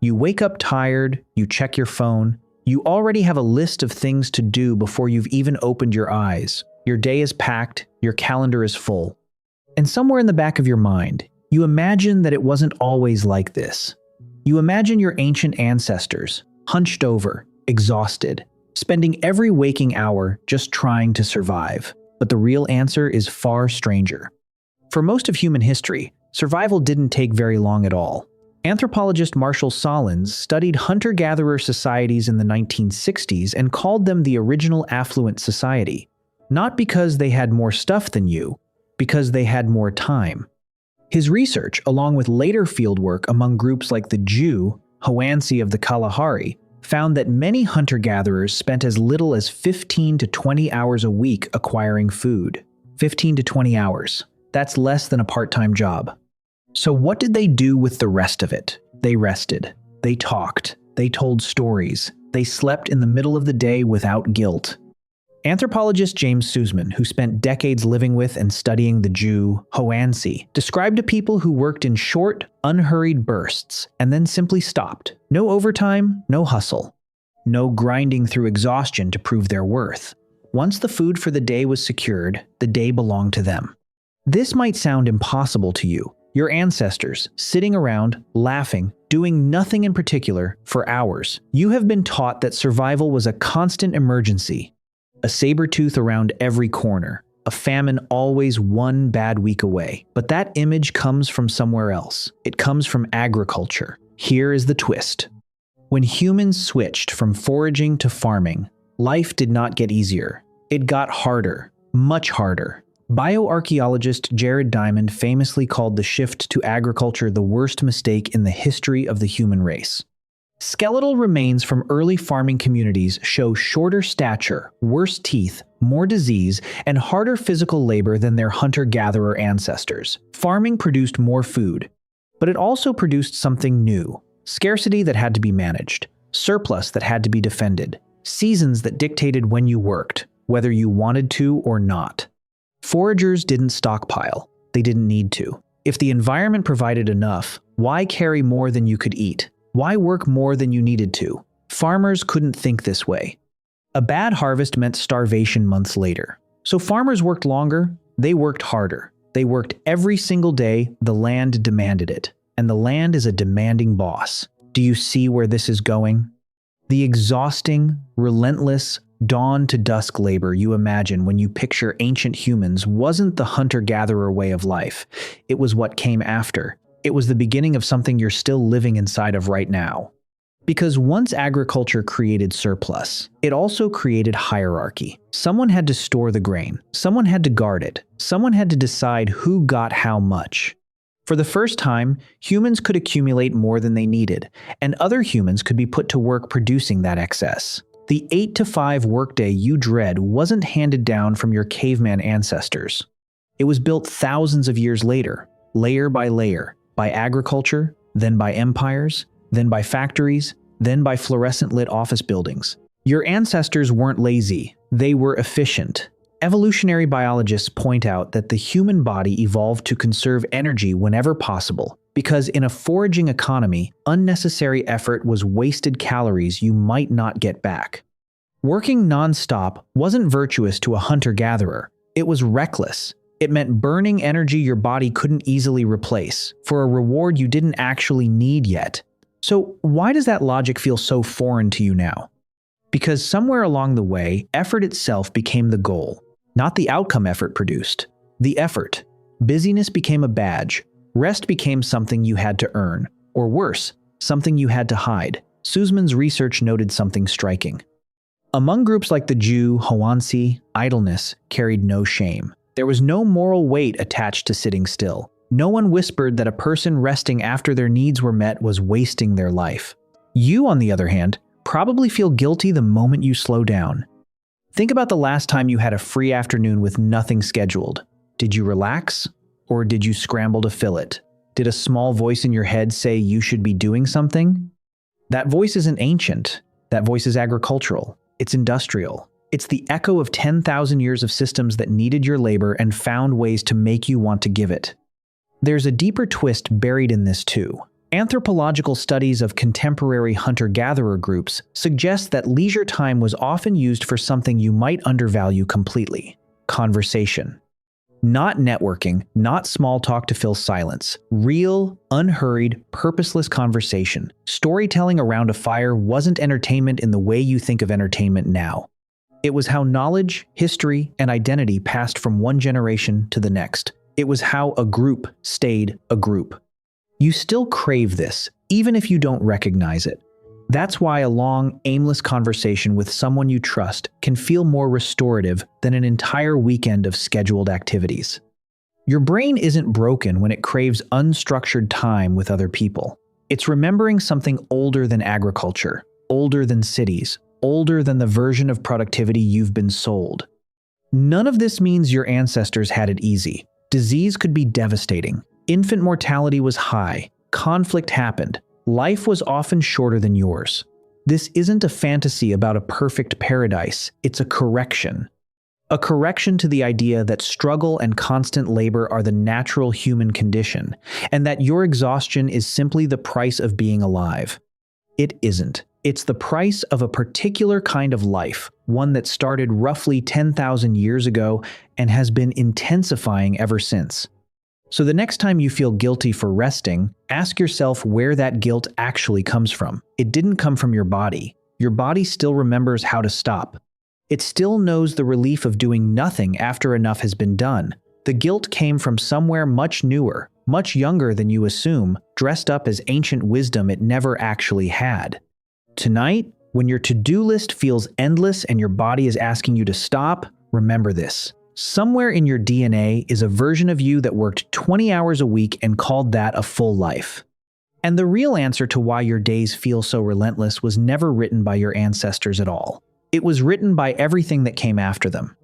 You wake up tired, you check your phone, you already have a list of things to do before you've even opened your eyes. Your day is packed, your calendar is full. And somewhere in the back of your mind, you imagine that it wasn't always like this. You imagine your ancient ancestors, hunched over, exhausted, spending every waking hour just trying to survive. But the real answer is far stranger. For most of human history, survival didn't take very long at all. Anthropologist Marshall Sahlins studied hunter-gatherer societies in the 1960s and called them the original affluent society. Not because they had more stuff than you, because they had more time. His research, along with later fieldwork among groups like the Jew, Hoansi of the Kalahari, found that many hunter-gatherers spent as little as 15 to 20 hours a week acquiring food. 15 to 20 hours. That's less than a part-time job. So what did they do with the rest of it? They rested. They talked. They told stories. They slept in the middle of the day without guilt. Anthropologist James Suzman, who spent decades living with and studying the Jew, Hoansi, described a people who worked in short, unhurried bursts and then simply stopped. No overtime, no hustle. No grinding through exhaustion to prove their worth. Once the food for the day was secured, the day belonged to them. This might sound impossible to you. Your ancestors, sitting around, laughing, doing nothing in particular for hours. You have been taught that survival was a constant emergency. A saber tooth around every corner, a famine always one bad week away. But that image comes from somewhere else. It comes from agriculture. Here is the twist. When humans switched from foraging to farming, life did not get easier. It got harder, much harder. Bioarchaeologist Jared Diamond famously called the shift to agriculture the worst mistake in the history of the human race. Skeletal remains from early farming communities show shorter stature, worse teeth, more disease, and harder physical labor than their hunter-gatherer ancestors. Farming produced more food, but it also produced something new. Scarcity that had to be managed, surplus that had to be defended, seasons that dictated when you worked, whether you wanted to or not. Foragers didn't stockpile. They didn't need to. If the environment provided enough, why carry more than you could eat? Why work more than you needed to? Farmers couldn't think this way. A bad harvest meant starvation months later. So farmers worked longer, they worked harder. They worked every single day, the land demanded it. And the land is a demanding boss. Do you see where this is going? The exhausting, relentless, dawn to dusk labor you imagine when you picture ancient humans wasn't the hunter-gatherer way of life. It was what came after. It was the beginning of something you're still living inside of right now. Because once agriculture created surplus, it also created hierarchy. Someone had to store the grain. Someone had to guard it. Someone had to decide who got how much. For the first time, humans could accumulate more than they needed, and other humans could be put to work producing that excess. The 8-to-5 workday you dread wasn't handed down from your caveman ancestors. It was built thousands of years later, layer by layer, by agriculture, then by empires, then by factories, then by fluorescent-lit office buildings. Your ancestors weren't lazy, they were efficient. Evolutionary biologists point out that the human body evolved to conserve energy whenever possible, because in a foraging economy, unnecessary effort was wasted calories you might not get back. Working nonstop wasn't virtuous to a hunter-gatherer. It was reckless. It meant burning energy your body couldn't easily replace, for a reward you didn't actually need yet. So why does that logic feel so foreign to you now? Because somewhere along the way, effort itself became the goal. Not the outcome effort produced. The effort. Busyness became a badge. Rest became something you had to earn. Or worse, something you had to hide. Suzman's research noted something striking. Among groups like the Jew, Hoansi, idleness carried no shame. There was no moral weight attached to sitting still. No one whispered that a person resting after their needs were met was wasting their life. You, on the other hand, probably feel guilty the moment you slow down. Think about the last time you had a free afternoon with nothing scheduled. Did you relax? Or did you scramble to fill it? Did a small voice in your head say you should be doing something? That voice isn't ancient. That voice is agricultural. It's industrial. It's the echo of 10,000 years of systems that needed your labor and found ways to make you want to give it. There's a deeper twist buried in this too. Anthropological studies of contemporary hunter-gatherer groups suggest that leisure time was often used for something you might undervalue completely: conversation. Not networking, not small talk to fill silence. Real, unhurried, purposeless conversation. Storytelling around a fire wasn't entertainment in the way you think of entertainment now. It was how knowledge, history, and identity passed from one generation to the next. It was how a group stayed a group. You still crave this, even if you don't recognize it. That's why a long, aimless conversation with someone you trust can feel more restorative than an entire weekend of scheduled activities. Your brain isn't broken when it craves unstructured time with other people. It's remembering something older than agriculture, older than cities, older than the version of productivity you've been sold. None of this means your ancestors had it easy. Disease could be devastating. Infant mortality was high. Conflict happened. Life was often shorter than yours. This isn't a fantasy about a perfect paradise, it's a correction. A correction to the idea that struggle and constant labor are the natural human condition, and that your exhaustion is simply the price of being alive. It isn't. It's the price of a particular kind of life, one that started roughly 10,000 years ago and has been intensifying ever since. So the next time you feel guilty for resting, ask yourself where that guilt actually comes from. It didn't come from your body. Your body still remembers how to stop. It still knows the relief of doing nothing after enough has been done. The guilt came from somewhere much newer, much younger than you assume, dressed up as ancient wisdom it never actually had. Tonight, when your to-do list feels endless and your body is asking you to stop, remember this. Somewhere in your DNA is a version of you that worked 20 hours a week and called that a full life. And the real answer to why your days feel so relentless was never written by your ancestors at all. It was written by everything that came after them.